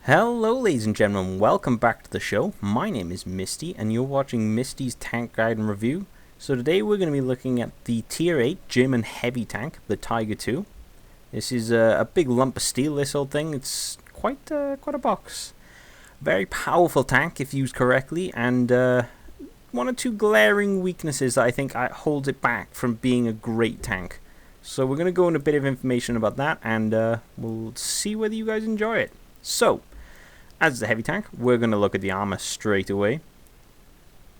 Hello ladies and gentlemen, welcome back to the show. My name is Misty and you're watching Misty's Tank Guide and Review. So today we're going to be looking at the Tier 8 German heavy tank, the Tiger II. This is a big lump of steel, this old thing. It's quite a box. Very powerful tank if used correctly, and one or two glaring weaknesses that I think holds it back from being a great tank. So we're going to go into a bit of information about that, and we'll see whether you guys enjoy it. So, as the heavy tank, we're going to look at the armor straight away.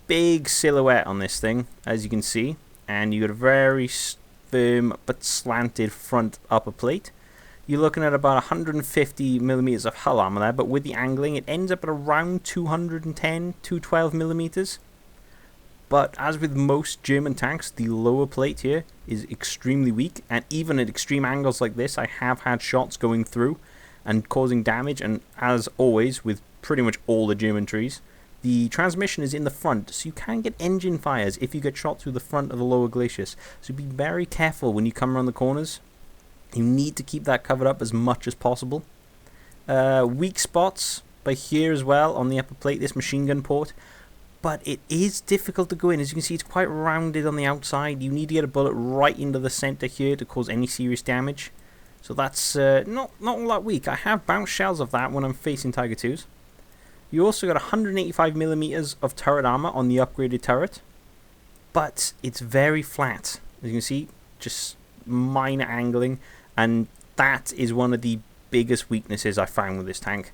Big silhouette on this thing, as you can see, and you got a very firm but slanted front upper plate. You're looking at about 150 millimeters of hull armor there, but with the angling, it ends up at around 210, 212 millimeters. But as with most German tanks, the lower plate here is extremely weak, and even at extreme angles like this, I have had shots going through and causing damage. And as always with pretty much all the German trees, the transmission is in the front, so you can get engine fires if you get shot through the front of the lower glacis. So be very careful when you come around the corners. You need to keep that covered up as much as possible. Weak spots by here as well on the upper plate, this machine gun port, but it is difficult to go in. As you can see, it's quite rounded on the outside. You need to get a bullet right into the center here to cause any serious damage. So that's not all that weak. I have bounced shells of that when I'm facing Tiger IIs. You also got 185 millimeters of turret armor on the upgraded turret, but it's very flat. As you can see, just minor angling, and that is one of the biggest weaknesses I found with this tank.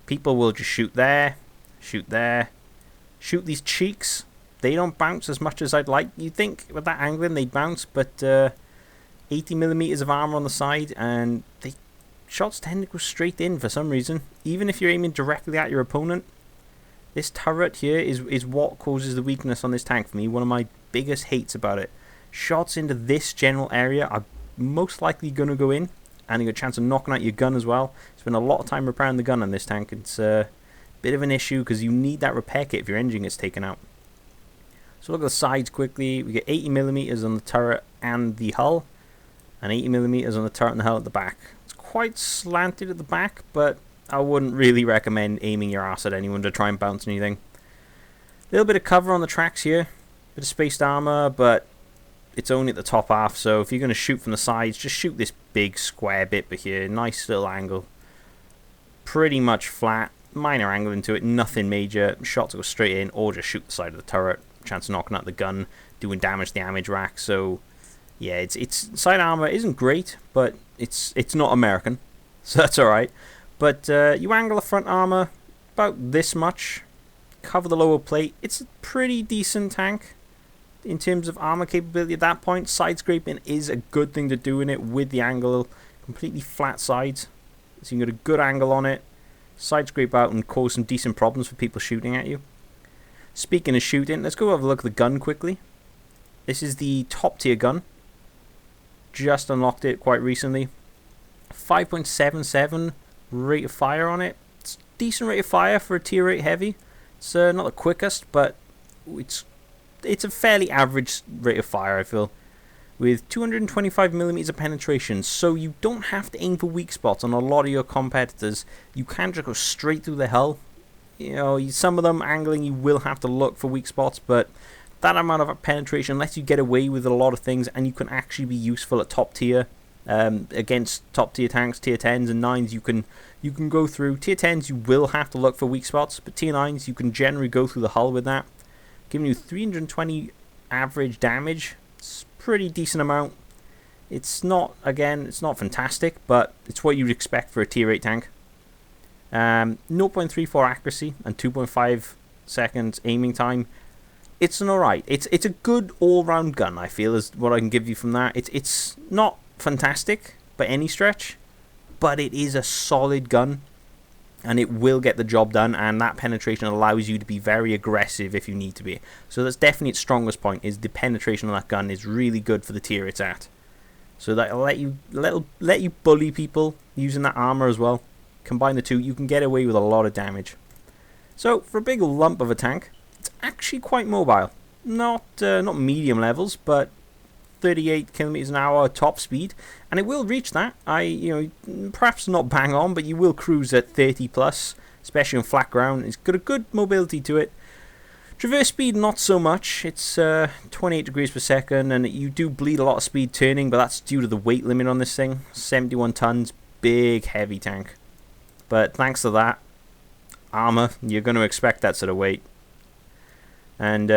People will just shoot there, shoot there, shoot these cheeks. They don't bounce as much as I'd like. You'd think with that angling they'd bounce, but 80 millimeters of armor on the side, and shots tend to go straight in for some reason. Even if you're aiming directly at your opponent, this turret here is what causes the weakness on this tank for me. One of my biggest hates about it. Shots into this general area are most likely going to go in, and you got a chance of knocking out your gun as well. Spend a lot of time repairing the gun on this tank. It's a bit of an issue because you need that repair kit if your engine gets taken out. So look at the sides quickly. We get 80 millimeters on the turret and the hull, and 80 millimeters on the turret and the hull at the back. It's quite slanted at the back, but I wouldn't really recommend aiming your ass at anyone to try and bounce anything. A little bit of cover on the tracks here, bit of spaced armor, but it's only at the top half, so if you're going to shoot from the sides, just shoot this big square bit but here. Nice little angle. Pretty much flat, minor angle into it, nothing major. Shots go straight in, or just shoot the side of the turret. Chance of knocking out the gun, doing damage to the damage rack. So yeah, its side armor isn't great, but it's not American, so that's alright. But you angle the front armor about this much, cover the lower plate. It's a pretty decent tank in terms of armor capability at that point. Side scraping is a good thing to do in it with the angle, completely flat sides, so you can get a good angle on it, side scrape out and cause some decent problems for people shooting at you. Speaking of shooting, let's go have a look at the gun quickly. This is the top tier gun. Just unlocked it quite recently. 5.77 rate of fire on it. It's a decent rate of fire for a tier 8 heavy. It's not the quickest, but it's a fairly average rate of fire, I feel. With 225 millimeters of penetration, so you don't have to aim for weak spots on a lot of your competitors. You can just go straight through the hull. You know, some of them angling, you will have to look for weak spots, but that amount of penetration lets you get away with a lot of things, and you can actually be useful at top tier. Against top tier tanks, tier 10s and 9s, you can go through. Tier 10s you will have to look for weak spots, but tier 9s you can generally go through the hull with that. Giving you 320 average damage. It's a pretty decent amount. It's not fantastic, but it's what you'd expect for a tier 8 tank. 0.34 accuracy and 2.5 seconds aiming time. It's an alright. It's a good all-round gun, I feel, is what I can give you from that. It's not fantastic by any stretch, but it is a solid gun, and it will get the job done, and that penetration allows you to be very aggressive if you need to be. So that's definitely its strongest point, is the penetration on that gun is really good for the tier it's at. So that'll let you bully people using that armor as well. Combine the two, you can get away with a lot of damage. So for a big lump of a tank, it's actually quite mobile. Not medium levels, but 38 kilometers an hour top speed, and it will reach that. Perhaps not bang on, but you will cruise at 30 plus, especially on flat ground. It's got a good mobility to it. Traverse speed, not so much. It's 28 degrees per second, and you do bleed a lot of speed turning, but that's due to the weight limit on this thing. 71 tons, big, heavy tank. But thanks to that armor, you're going to expect that sort of weight. And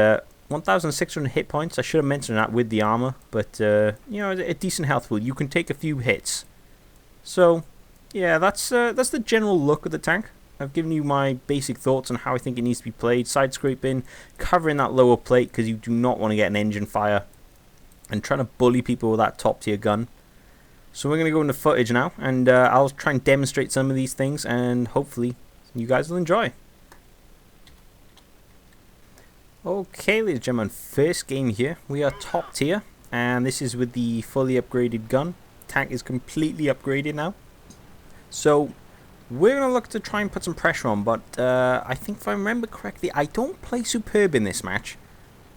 1,600 hit points. I should have mentioned that with the armor, but a decent health pool. You can take a few hits. So, yeah, that's the general look of the tank. I've given you my basic thoughts on how I think it needs to be played. Side scraping, covering that lower plate because you do not want to get an engine fire, and trying to bully people with that top tier gun. So we're going to go into footage now, and I'll try and demonstrate some of these things, and hopefully you guys will enjoy. Okay, ladies and gentlemen, first game here. We are top tier, and this is with the fully upgraded gun. Tank is completely upgraded now. So we're going to look to try and put some pressure on, but I think if I remember correctly, I don't play superb in this match.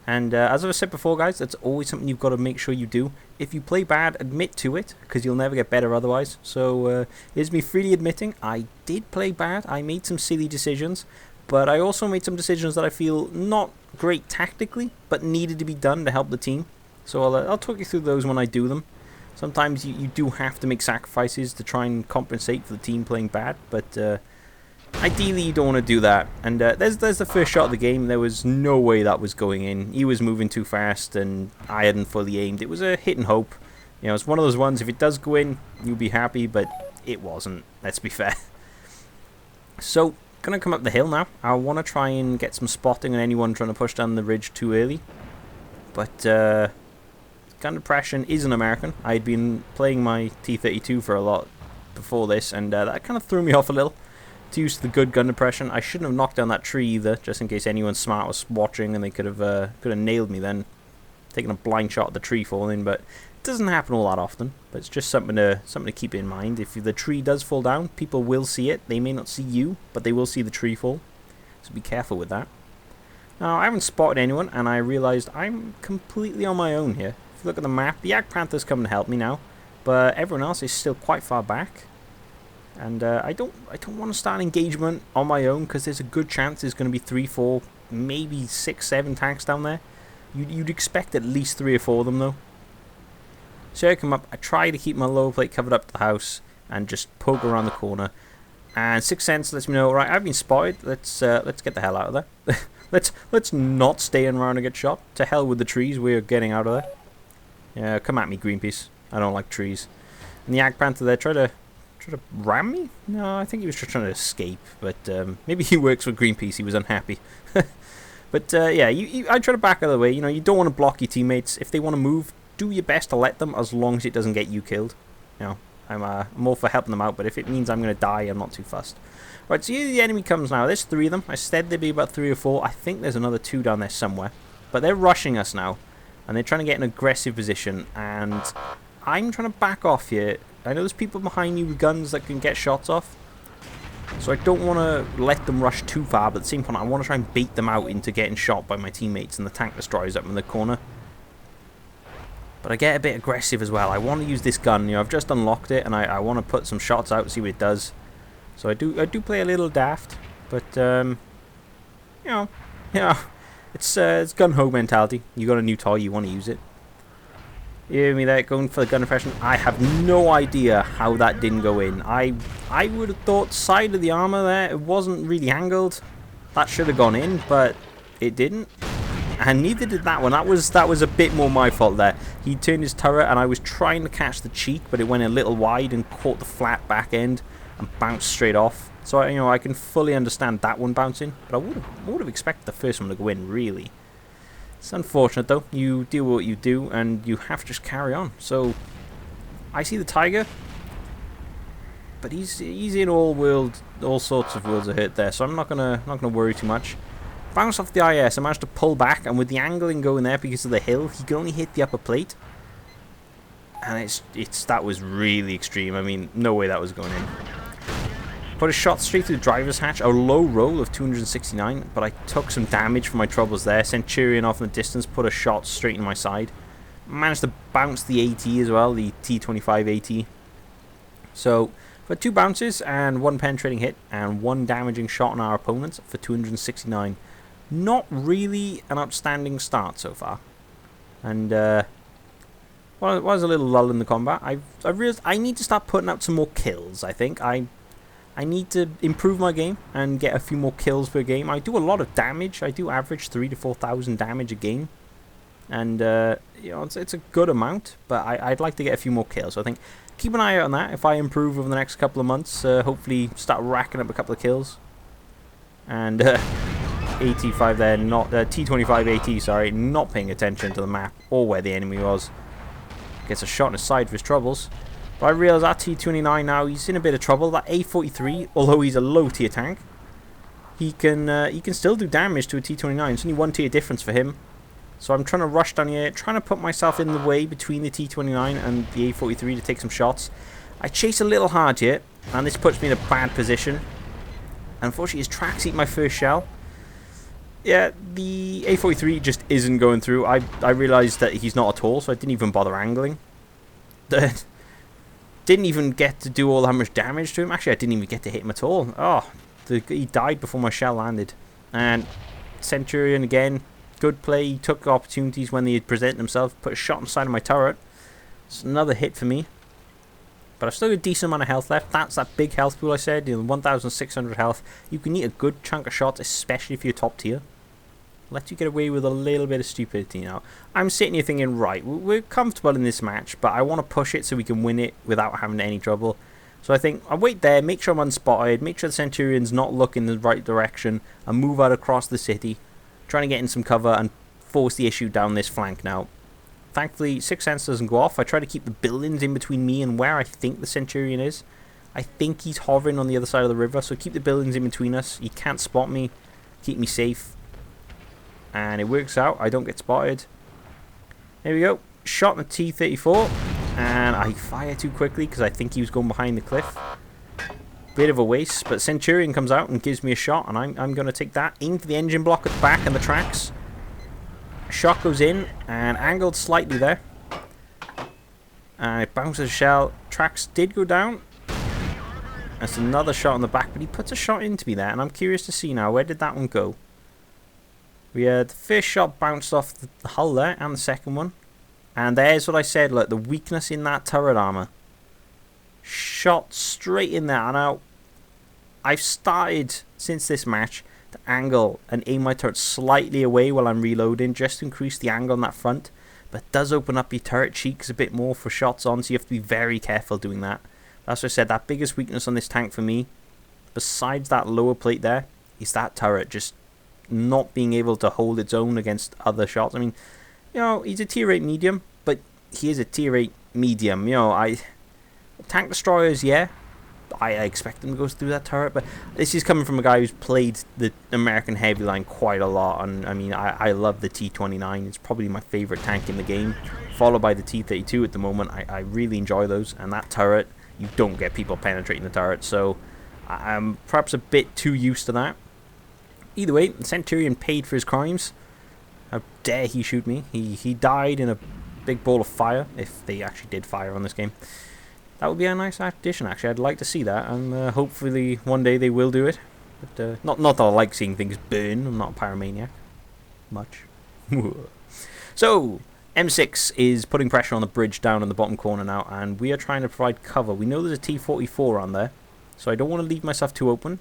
And as I've said before, guys, that's always something you've got to make sure you do. If you play bad, admit to it, because you'll never get better otherwise. So here's me freely admitting, I did play bad. I made some silly decisions, but I also made some decisions that I feel not great tactically, but needed to be done to help the team. So I'll talk you through those when I do them. Sometimes you do have to make sacrifices to try and compensate for the team playing bad, but ideally you don't want to do that. And there's the first shot of the game. There was no way that was going in. He was moving too fast and I hadn't fully aimed. It was a hit and hope. You know, it's one of those ones, if it does go in, you'll be happy, but it wasn't, let's be fair. So, gonna come up the hill now. I want to try and get some spotting on anyone trying to push down the ridge too early. But gun depression is an American. I'd been playing my T-32 for a lot before this, and that kind of threw me off a little. To use the good gun depression, I shouldn't have knocked down that tree either, just in case anyone smart was watching and they could have nailed me then, taking a blind shot at the tree falling. But it doesn't happen all that often. But it's just something to keep in mind. If the tree does fall down, people will see it. They may not see you, but they will see the tree fall. So be careful with that. Now, I haven't spotted anyone, and I realized I'm completely on my own here. If you look at the map, the Yak Panther's coming to help me now, but everyone else is still quite far back. And I don't want to start an engagement on my own, because there's a good chance there's going to be 3, 4, maybe 6, 7 tanks down there. You'd expect at least 3 or 4 of them though. So I come up, I try to keep my lower plate covered up to the house and just poke around the corner. And Sixth Sense lets me know, right, I've been spotted. Let's get the hell out of there. let's not stay around and get shot. To hell with the trees, we're getting out of there. Yeah, come at me, Greenpeace. I don't like trees. And the Yak Panther there tried to ram me? No, I think he was just trying to escape. But maybe he works for Greenpeace. He was unhappy. But yeah, I try to back out of the way. You know, you don't want to block your teammates. If they want to move, do your best to let them, as long as it doesn't get you killed. You know, I'm all for helping them out, but if it means I'm going to die, I'm not too fussed. Right, so here the enemy comes now. There's 3 of them. I said there'd be about 3 or 4. I think there's another 2 down there somewhere. But they're rushing us now. And they're trying to get an aggressive position. And I'm trying to back off here. I know there's people behind me with guns that can get shots off. So I don't want to let them rush too far. But at the same time, I want to try and bait them out into getting shot by my teammates. And the tank destroyers up in the corner. But I get a bit aggressive as well. I want to use this gun. You know, I've just unlocked it. And I want to put some shots out and see what it does. So I do play a little daft, but you know, it's gun-ho mentality. You got a new toy, you want to use it. You hear me there, going for the gun depression? I have no idea how that didn't go in. I would have thought side of the armor there, it wasn't really angled. That should have gone in, but it didn't. And neither did that one. That was a bit more my fault there. He turned his turret, and I was trying to catch the cheek, but it went a little wide and caught the flat back end and bounced straight off. So I can fully understand that one bouncing, but I would have expected the first one to go in, really. It's unfortunate though. You deal with what you do, and you have to just carry on. So I see the Tiger, but he's in all sorts of worlds of hurt there. So I'm not gonna worry too much. Bounced off the IS. I managed to pull back, and with the angling going there because of the hill, he could only hit the upper plate. And that was really extreme. I mean, no way that was going in. Put a shot straight through the driver's hatch, a low roll of 269, but I took some damage from my troubles there. Centurion off in the distance, put a shot straight in my side. Managed to bounce the AT as well, the T25 AT. So, for 2 bounces and 1 penetrating hit and 1 damaging shot on our opponents for 269. Not really an outstanding start so far. And, well, it was a little lull in the combat. I realized I need to start putting out some more kills, I think. I need to improve my game and get a few more kills per game. I do a lot of damage. I do average 3,000 to 4,000 damage a game. And, you know, it's a good amount, but I'd like to get a few more kills. So I think keep an eye out on that. If I improve over the next couple of months, hopefully start racking up a couple of kills. And, AT5 there, not T25 AT, sorry, not paying attention to the map or where the enemy was. Gets a shot in the side for his troubles. But I realise that T29 now, he's in a bit of trouble. That A43, although he's a low tier tank, he can still do damage to a T29. It's only 1 tier difference for him. So I'm trying to rush down here, trying to put myself in the way between the T29 and the A43 to take some shots. I chase a little hard here, and this puts me in a bad position. Unfortunately, his tracks eat my first shell. Yeah, the A43 just isn't going through. I realised that he's not at all, so I didn't even bother angling. Didn't even get to do all that much damage to him. Actually, I didn't even get to hit him at all. Oh, he died before my shell landed. And Centurion again. Good play. He took opportunities when they present themselves. Put a shot on the side of my turret. It's another hit for me. But I've still got a decent amount of health left. That's that big health pool I said. 1,600 health. You can eat a good chunk of shots, especially if you're top tier. Let you get away with a little bit of stupidity now. I'm sitting here thinking, right, we're comfortable in this match, but I want to push it so we can win it without having any trouble. So I think I'll wait there, make sure I'm unspotted, make sure the Centurion's not looking in the right direction, and move out across the city. Trying to get in some cover and force the issue down this flank now. Thankfully, Sixth Sense doesn't go off. I try to keep the buildings in between me and where I think the Centurion is. I think he's hovering on the other side of the river, so keep the buildings in between us. He can't spot me. Keep me safe. And it works out. I don't get spotted. There we go. Shot in the T-34. And I fire too quickly because I think he was going behind the cliff. Bit of a waste, but Centurion comes out and gives me a shot, and I'm going to take that. Aim for the engine block at the back and the tracks. Shot goes in, and angled slightly there. And it bounces a shell. Tracks did go down. That's another shot on the back, but he puts a shot into me there, and I'm curious to see now, where did that one go? We had the first shot bounced off the hull there, and the second one. And there's what I said, look, the weakness in that turret armor. Shot straight in there. Now, I've started, since this match, to angle and aim my turret slightly away while I'm reloading, just to increase the angle on that front. But it does open up your turret cheeks a bit more for shots on, so you have to be very careful doing that. That's what I said, that biggest weakness on this tank for me, besides that lower plate there, is that turret just not being able to hold its own against other shots. I mean, you know, he's a tier 8 medium, but he is a tier 8 medium. You know, tank destroyers, yeah, I expect him to go through that turret, but this is coming from a guy who's played the American heavy line quite a lot, and I mean, I love the T-29. It's probably my favorite tank in the game, followed by the T-32 at the moment. I really enjoy those, and that turret, you don't get people penetrating the turret, so I'm perhaps a bit too used to that. Either way, the Centurion paid for his crimes. How dare he shoot me? He died in a big ball of fire, if they actually did fire on this game. That would be a nice addition, actually. I'd like to see that, and hopefully one day they will do it. But not that I like seeing things burn. I'm not a pyromaniac. Much. So, M6 is putting pressure on the bridge down in the bottom corner now, and we are trying to provide cover. We know there's a T-44 on there, so I don't want to leave myself too open.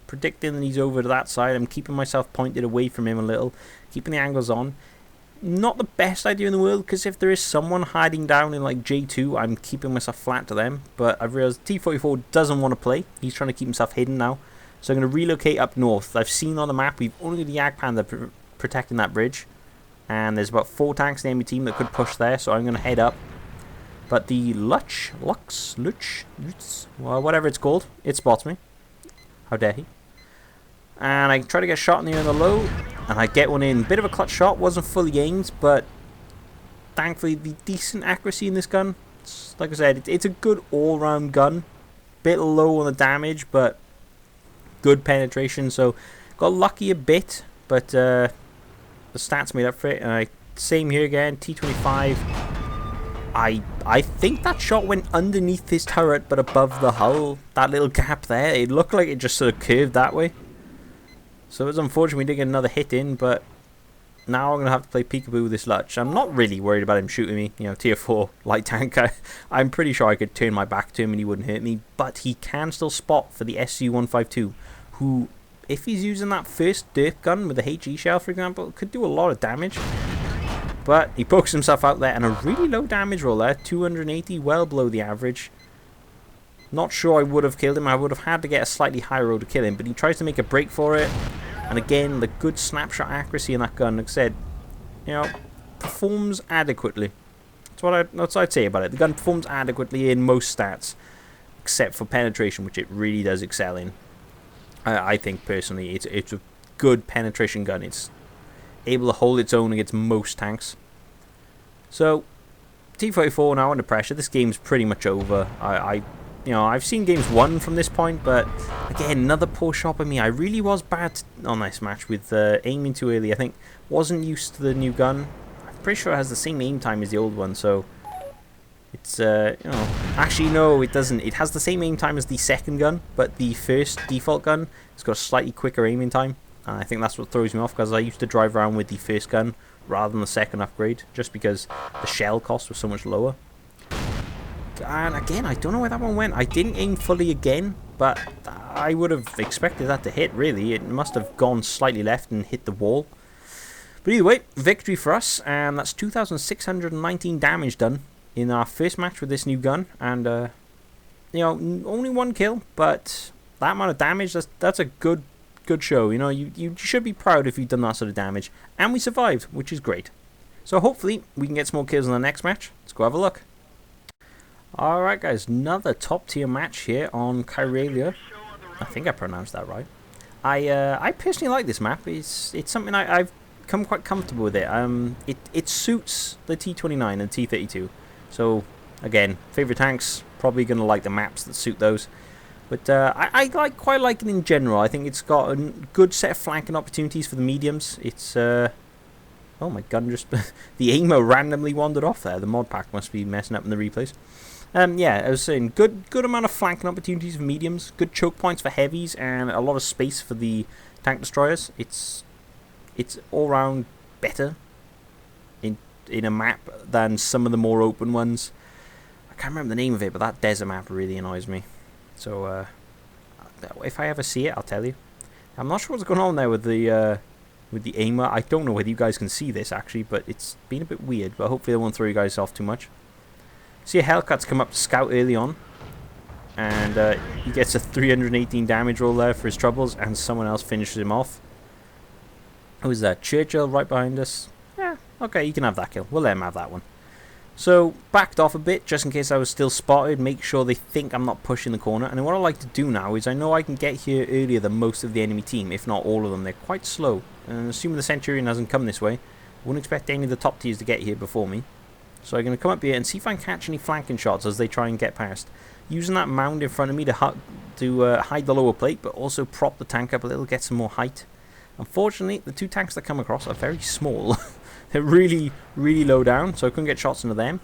Predicting that he's over to that side, I'm keeping myself pointed away from him a little, keeping the angles on. Not the best idea in the world, because if there is someone hiding down in like J2, I'm keeping myself flat to them. But I've realized T-44 doesn't want to play. He's trying to keep himself hidden now. So I'm going to relocate up north. I've seen on the map we've only got the Yak Panther protecting that bridge. And there's about 4 tanks in the enemy team that could push there, so I'm going to head up. But the Lutz, well, whatever it's called, it spots me. How dare he? And I try to get a shot in the air on the low, and I get one in. Bit of a clutch shot, wasn't fully aimed, but thankfully the decent accuracy in this gun. Like I said, it's a good all-round gun. Bit low on the damage, but good penetration. So got lucky a bit, but the stats made up for it. And same here again, T-25. I think that shot went underneath his turret, but above the hull. That little gap there, it looked like it just sort of curved that way. So it was unfortunate we didn't get another hit in, but now I'm going to have to play peekaboo with this Lutch. I'm not really worried about him shooting me. You know, tier 4 light tank. I'm pretty sure I could turn my back to him and he wouldn't hurt me. But he can still spot for the SU-152, who, if he's using that first derp gun with the HE shell, for example, could do a lot of damage. But he pokes himself out there, and a really low damage roll there, 280, well below the average. Not sure I would have killed him. I would have had to get a slightly higher roll to kill him, but he tries to make a break for it. And again, the good snapshot accuracy in that gun, like I said, you know, performs adequately. That's what I'd say about it. The gun performs adequately in most stats, except for penetration, which it really does excel in. I think personally, it's a good penetration gun. It's able to hold its own against most tanks. So, T-44 now under pressure. This game's pretty much over. You know, I've seen games won from this point, but again, another poor shot by me. I really was bad on this match with aiming too early. I think wasn't used to the new gun. I'm pretty sure it has the same aim time as the old one, so it's you know, actually no, it doesn't. It has the same aim time as the second gun, but the first default gun has got a slightly quicker aiming time. And I think that's what throws me off, because I used to drive around with the first gun rather than the second upgrade, just because the shell cost was so much lower. And again, I don't know where that one went. I didn't aim fully again, but I would have expected that to hit, really. It must have gone slightly left and hit the wall. But either way, victory for us, and that's 2,619 damage done in our first match with this new gun. And, you know, only one kill, but that amount of damage, that's a good show. You know, you should be proud if you've done that sort of damage. And we survived, which is great. So hopefully we can get some more kills in the next match. Let's go have a look. Alright guys, another top tier match here on Kyralia. I think I pronounced that right. I personally like this map. It's something I've come quite comfortable with it. It suits the T29 and T32. So again, favourite tanks, probably going to like the maps that suit those. But I quite like it in general. I think it's got a good set of flanking opportunities for the mediums. It's oh, my gun just the aimer randomly wandered off there. The mod pack must be messing up in the replays. Yeah, I was saying good amount of flanking opportunities for mediums, good choke points for heavies, and a lot of space for the tank destroyers. It's all round better in a map than some of the more open ones. I can't remember the name of it, but that desert map really annoys me. So if I ever see it, I'll tell you. I'm not sure what's going on there with the aimer. I don't know whether you guys can see this actually, but it's been a bit weird. But hopefully, I won't throw you guys off too much. See a Hellcat's come up to scout early on, and he gets a 318 damage roll there for his troubles, and someone else finishes him off. Who is that? Churchill right behind us. Yeah, okay, you can have that kill. We'll let him have that one. So, backed off a bit, just in case I was still spotted, make sure they think I'm not pushing the corner. And what I like to do now is, I know I can get here earlier than most of the enemy team, if not all of them. They're quite slow, and assuming the Centurion hasn't come this way, I wouldn't expect any of the top tiers to get here before me. So I'm going to come up here and see if I can catch any flanking shots as they try and get past. Using that mound in front of me to hide the lower plate, but also prop the tank up a little, get some more height. Unfortunately, the two tanks that come across are very small. They're really, really low down, so I couldn't get shots into them.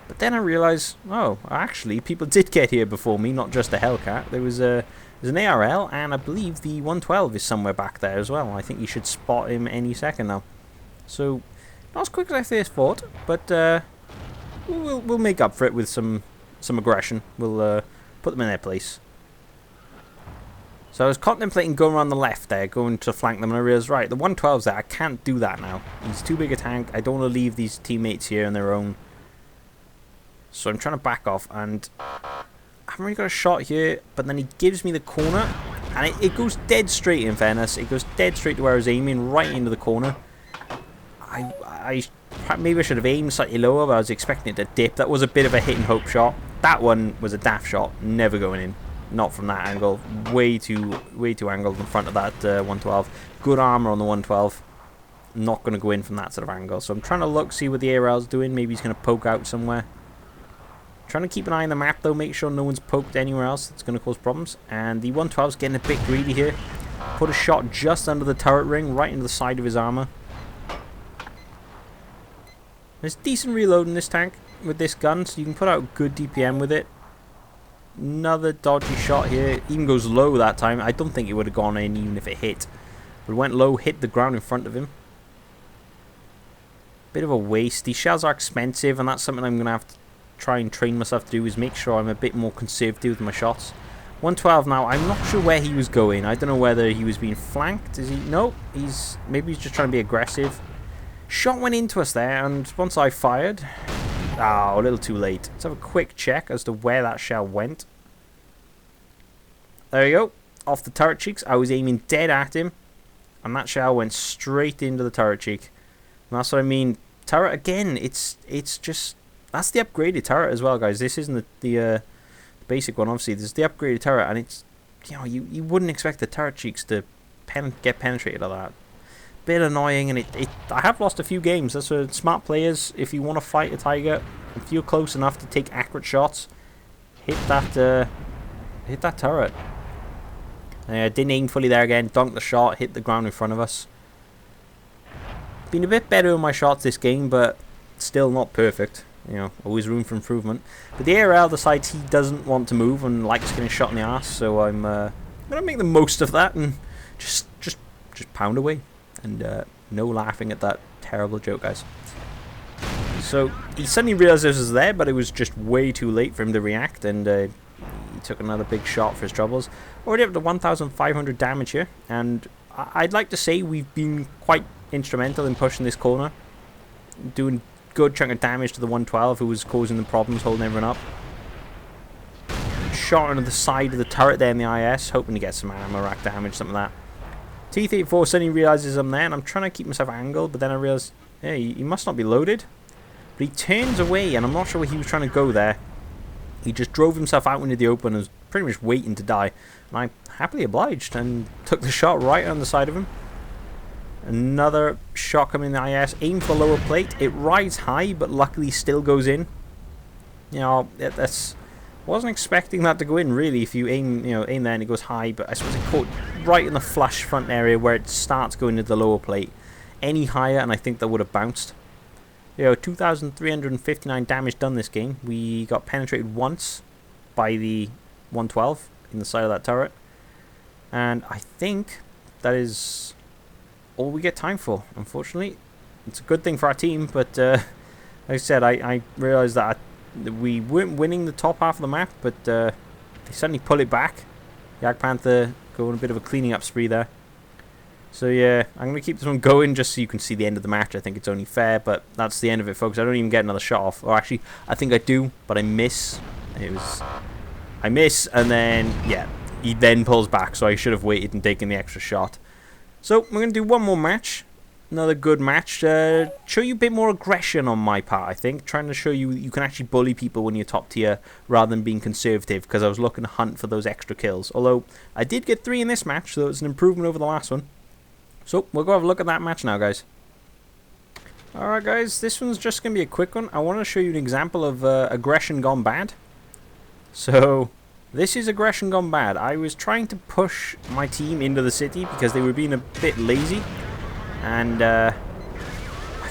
But then I realised, oh, actually, people did get here before me, not just a Hellcat. There's an ARL, and I believe the 112 is somewhere back there as well. I think you should spot him any second now. So, not as quick as I first thought, but we'll make up for it with some aggression. We'll put them in their place. So I was contemplating going around the left there, going to flank them, and I realised, right, the 112's there, I can't do that now. He's too big a tank, I don't want to leave these teammates here on their own. So I'm trying to back off, and I haven't really got a shot here, but then he gives me the corner, and it goes dead straight, in fairness. It goes dead straight to where I was aiming, right into the corner. Maybe I should have aimed slightly lower, but I was expecting it to dip. That was a bit of a hit and hope shot. That one was a daft shot, never going in. Not from that angle. Way too angled in front of that 112. Good armor on the 112. Not going to go in from that sort of angle. So I'm trying to look, see what the ARL's doing. Maybe he's going to poke out somewhere. Trying to keep an eye on the map though, make sure no one's poked anywhere else that's going to cause problems. And the 112's getting a bit greedy here. Put a shot just under the turret ring, right into the side of his armor. There's decent reload in this tank with this gun, so you can put out good DPM with it. Another dodgy shot here. Even goes low that time. I don't think it would have gone in even if it hit. But it went low, hit the ground in front of him. Bit of a waste. These shells are expensive, and that's something I'm going to have to try and train myself to do, is make sure I'm a bit more conservative with my shots. 112 now. I'm not sure where he was going. I don't know whether he was being flanked. Is he? No. Maybe he's just trying to be aggressive. Shot went into us there, and once I fired... Oh, a little too late. Let's have a quick check as to where that shell went. There you go. Off the turret cheeks. I was aiming dead at him, and that shell went straight into the turret cheek. And that's what I mean. Turret, again, it's just... That's the upgraded turret as well, guys. This isn't the basic one, obviously. This is the upgraded turret, and it's... You know, you wouldn't expect the turret cheeks to get penetrated like that. Bit annoying, and I have lost a few games. That's for smart players. If you want to fight a tiger, if you're close enough to take accurate shots, hit that turret. Didn't aim fully there again. Dunked the shot, hit the ground in front of us. Been a bit better with my shots this game, but still not perfect. You know, always room for improvement. But the ARL decides he doesn't want to move and likes getting shot in the ass, so I'm gonna make the most of that and just pound away. And no laughing at that terrible joke, guys. So he suddenly realized this was there, but it was just way too late for him to react, and he took another big shot for his troubles. Already up to 1,500 damage here, and I'd like to say we've been quite instrumental in pushing this corner, doing good chunk of damage to the 112 who was causing the problems, holding everyone up. Shot onto the side of the turret there in the IS, hoping to get some ammo rack damage, something like that. T-34 suddenly realizes I'm there, and I'm trying to keep myself angled, but then I realize, hey, he must not be loaded. But he turns away, and I'm not sure where he was trying to go there. He just drove himself out into the open and was pretty much waiting to die. And I happily obliged and took the shot right on the side of him. Another shot coming in the IS, aim for lower plate. It rides high, but luckily still goes in. You know, wasn't expecting that to go in, really. If you aim there and it goes high, but I suppose it caught right in the flush front area where it starts going into the lower plate. Any higher, and I think that would have bounced. 2,359 damage done this game. We got penetrated once by the 112 in the side of that turret, and I think that is all we get time for. Unfortunately, it's a good thing for our team, but like I said, I realized that we weren't winning the top half of the map, but they suddenly pull it back. Yak Panther going a bit of a cleaning up spree there. So yeah, I'm going to keep this one going just so you can see the end of the match. I think it's only fair, but that's the end of it, folks. I don't even get another shot off. Or actually, I think I do, but I miss. I miss, and then, yeah, he then pulls back, so I should have waited and taken the extra shot. So we're going to do one more match. Another good match. Show you a bit more aggression on my part, I think. Trying to show you can actually bully people when you're top tier rather than being conservative, because I was looking to hunt for those extra kills. Although, I did get 3 in this match, so it's an improvement over the last one. So, we'll go have a look at that match now, guys. Alright, guys, this one's just going to be a quick one. I want to show you an example of aggression gone bad. So, this is aggression gone bad. I was trying to push my team into the city because they were being a bit lazy. And I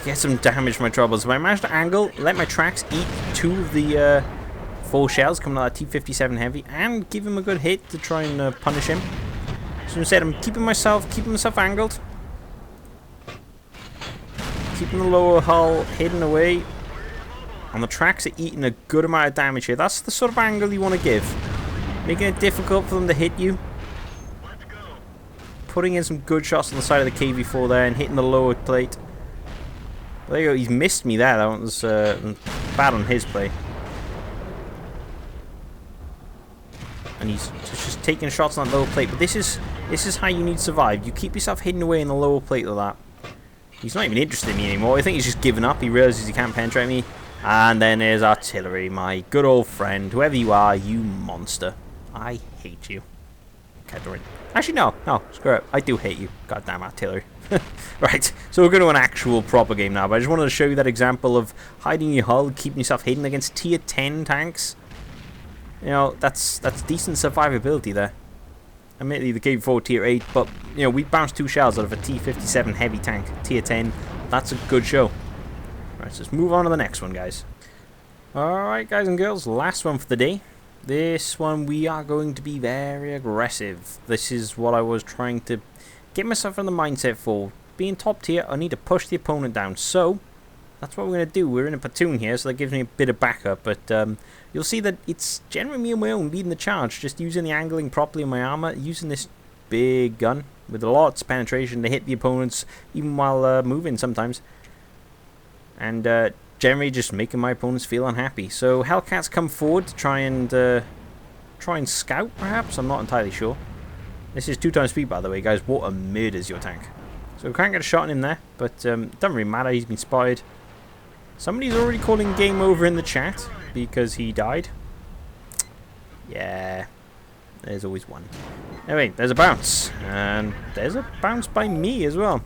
get some damage from my troubles. But I managed to angle, let my tracks eat 2 of the 4 shells coming out of that T-57 Heavy, and give him a good hit to try and punish him. So instead, I'm keeping myself angled, keeping the lower hull hidden away, and the tracks are eating a good amount of damage here. That's the sort of angle you want to give, making it difficult for them to hit you. Putting in some good shots on the side of the KV-4 there and hitting the lower plate. There you go. He's missed me there. That was bad on his play. And he's just taking shots on that lower plate. But this is how you need to survive. You keep yourself hidden away in the lower plate like that. He's not even interested in me anymore. I think he's just given up. He realizes he can't penetrate me. And then there's artillery, my good old friend. Whoever you are, you monster. I hate you. Okay, actually, no, screw it. I do hate you. Goddamn artillery. Right, so we're going to an actual proper game now. But I just wanted to show you that example of hiding your hull, keeping yourself hidden against tier 10 tanks. You know, that's decent survivability there. Admittedly, the KV-4 tier 8, but, you know, we bounced 2 shells out of a T-57 heavy tank, tier 10. That's a good show. Let's move on to the next one, guys. Alright, guys and girls, last one for the day. This one we are going to be very aggressive. This is what I was trying to get myself in the mindset for. Being top tier, I need to push the opponent down. So, that's what we're going to do. We're in a platoon here, so that gives me a bit of backup. But you'll see that it's generally me on my own leading the charge. Just using the angling properly in my armor. Using this big gun with lots of penetration to hit the opponents, even while moving sometimes. And generally just making my opponents feel unhappy. So Hellcats come forward to try and scout, perhaps? I'm not entirely sure. This is 2 times speed, by the way, guys. Water murders your tank. So we can't get a shot on him there, but it doesn't really matter. He's been spotted. Somebody's already calling game over in the chat because he died. Yeah, there's always one. Anyway, there's a bounce, and there's a bounce by me as well.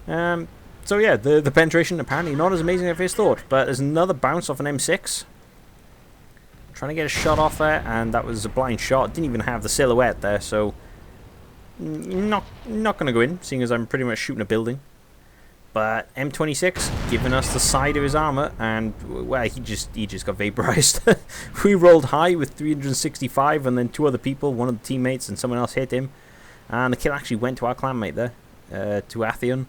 So yeah, the penetration apparently not as amazing as I first thought, but there's another bounce off an M6. Trying to get a shot off there, and that was a blind shot. Didn't even have the silhouette there, so not going to go in, seeing as I'm pretty much shooting a building. But M26 giving us the side of his armor, and well, he just got vaporized. We rolled high with 365, and then 2 other people, one of the teammates and someone else hit him, and the kill actually went to our clanmate there, to Athion.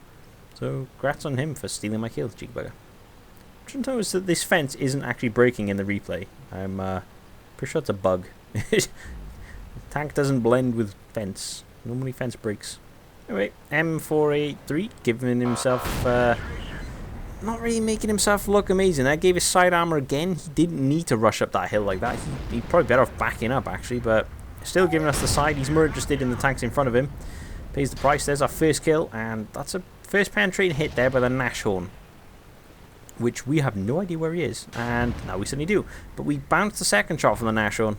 So congrats on him for stealing my kill, cheeky bugger. Just notice that this fence isn't actually breaking in the replay. I'm pretty sure it's a bug. The tank doesn't blend with fence. Normally fence breaks. Anyway, M483 giving himself, not really making himself look amazing. I gave his side armor again. He didn't need to rush up that hill like that. He'd probably better off backing up, actually, but still giving us the side. He's more interested in the tanks in front of him. Pays the price. There's our first kill, and that's a first penetrating hit there by the Nashorn, which we have no idea where he is, and now we suddenly do. But we bounced the second shot from the Nashorn.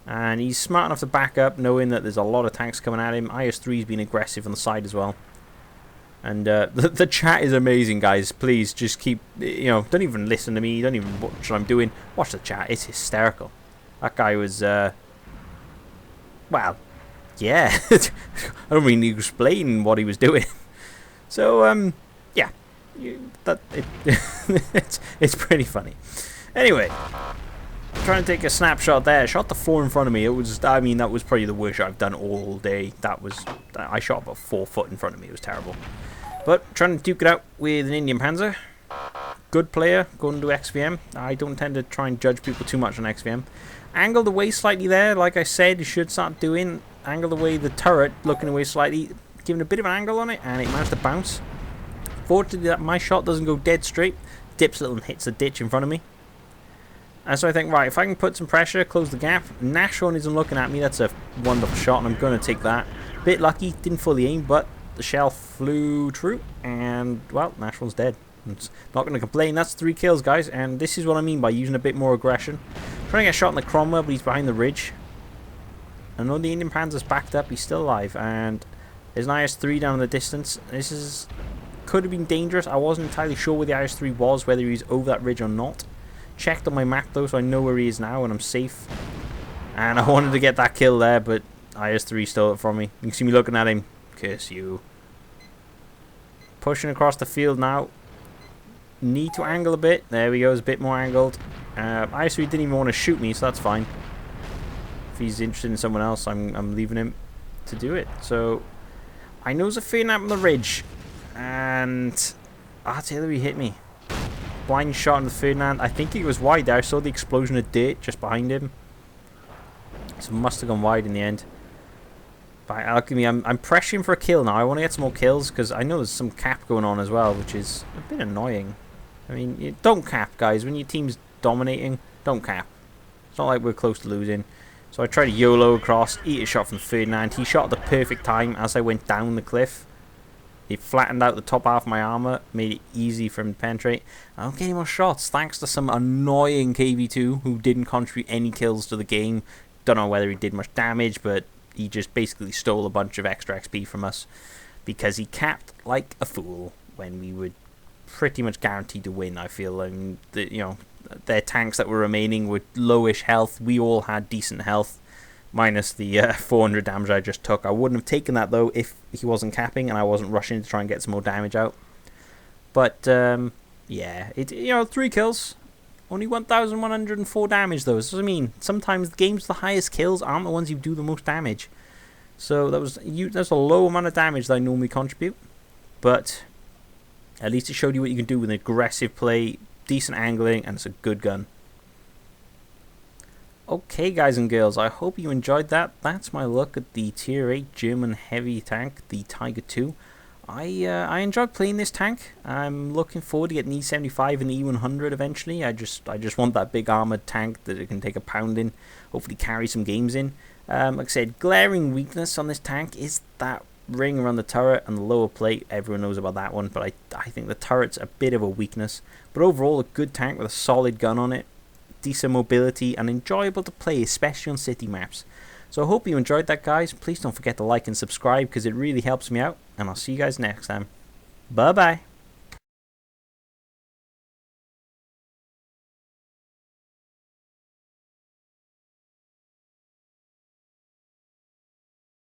And he's smart enough to back up, knowing that there's a lot of tanks coming at him. IS-3's been aggressive on the side as well. And the chat is amazing, guys. Please just keep, don't even listen to me. Don't even watch what I'm doing. Watch the chat. It's hysterical. That guy was, well, yeah. I don't really need to explain what he was doing. So, yeah. It's pretty funny. Anyway. Trying to take a snapshot there. Shot the 4 in front of me. It was, I mean, that was probably the worst shot I've done all day. I shot about 4 foot in front of me. It was terrible. But trying to duke it out with an Indian Panzer. Good player, going to XVM. I don't tend to try and judge people too much on XVM. Angled away slightly there, like I said, you should start doing. Angled away the turret, looking away slightly, giving a bit of an angle on it, and it managed to bounce. Fortunately, that my shot doesn't go dead straight. Dips a little and hits the ditch in front of me. And so I think, right, if I can put some pressure, close the gap. Nashorn isn't looking at me. That's a wonderful shot, and I'm going to take that. Bit lucky, didn't fully aim, but the shell flew true. And, well, Nashorn's dead. It's not going to complain. That's 3 kills, guys. And this is what I mean by using a bit more aggression. Trying to get a shot in the Cromwell, but he's behind the ridge. I know the Indian Panzer's backed up. He's still alive. And there's an IS-3 down in the distance. This could have been dangerous. I wasn't entirely sure where the IS-3 was, whether he was over that ridge or not. Checked on my map though, so I know where he is now and I'm safe. And I wanted to get that kill there, but IS-3 stole it from me. You can see me looking at him. Curse you. Pushing across the field now. Need to angle a bit. There we go, it's a bit more angled. IS-3 didn't even want to shoot me, so that's fine. If he's interested in someone else, I'm leaving him to do it. So I know there's a fair nap on the ridge. And artillery hit me. Blind shot on the Ferdinand. I think he was wide there. I saw the explosion of dirt just behind him. So must have gone wide in the end. But alchemy, I'm pressuring for a kill now. I want to get some more kills because I know there's some cap going on as well, which is a bit annoying. I mean, don't cap, guys. When your team's dominating, don't cap. It's not like we're close to losing. So I tried to YOLO across, eat a shot from Ferdinand. He shot at the perfect time as I went down the cliff. He flattened out the top half of my armor, made it easy for him to penetrate. I don't get any more shots, thanks to some annoying KV2 who didn't contribute any kills to the game. Don't know whether he did much damage, but he just basically stole a bunch of extra XP from us because he capped like a fool when we were pretty much guaranteed to win. I feel, and their tanks that were remaining were lowish health. We all had decent health. Minus the 400 damage I just took. I wouldn't have taken that though if he wasn't capping and I wasn't rushing to try and get some more damage out. But Yeah, 3 kills. Only 1,104 damage though. So I mean, sometimes the games with the highest kills aren't the ones who do the most damage. So that's a low amount of damage that I normally contribute. But at least it showed you what you can do with an aggressive play, decent angling, and it's a good gun. Okay, guys and girls, I hope you enjoyed that. That's my look at the Tier 8 German heavy tank, the Tiger II. I enjoyed playing this tank. I'm looking forward to getting E75 and E100 eventually. I just want that big armored tank that it can take a pounding, hopefully carry some games in. Like I said, glaring weakness on this tank is that ring around the turret and the lower plate. Everyone knows about that one, but I think the turret's a bit of a weakness. But overall, a good tank with a solid gun on it, decent mobility, and enjoyable to play, especially on city maps. So I hope you enjoyed that, guys. Please don't forget to like and subscribe because it really helps me out, and I'll see you guys next time. Bye bye.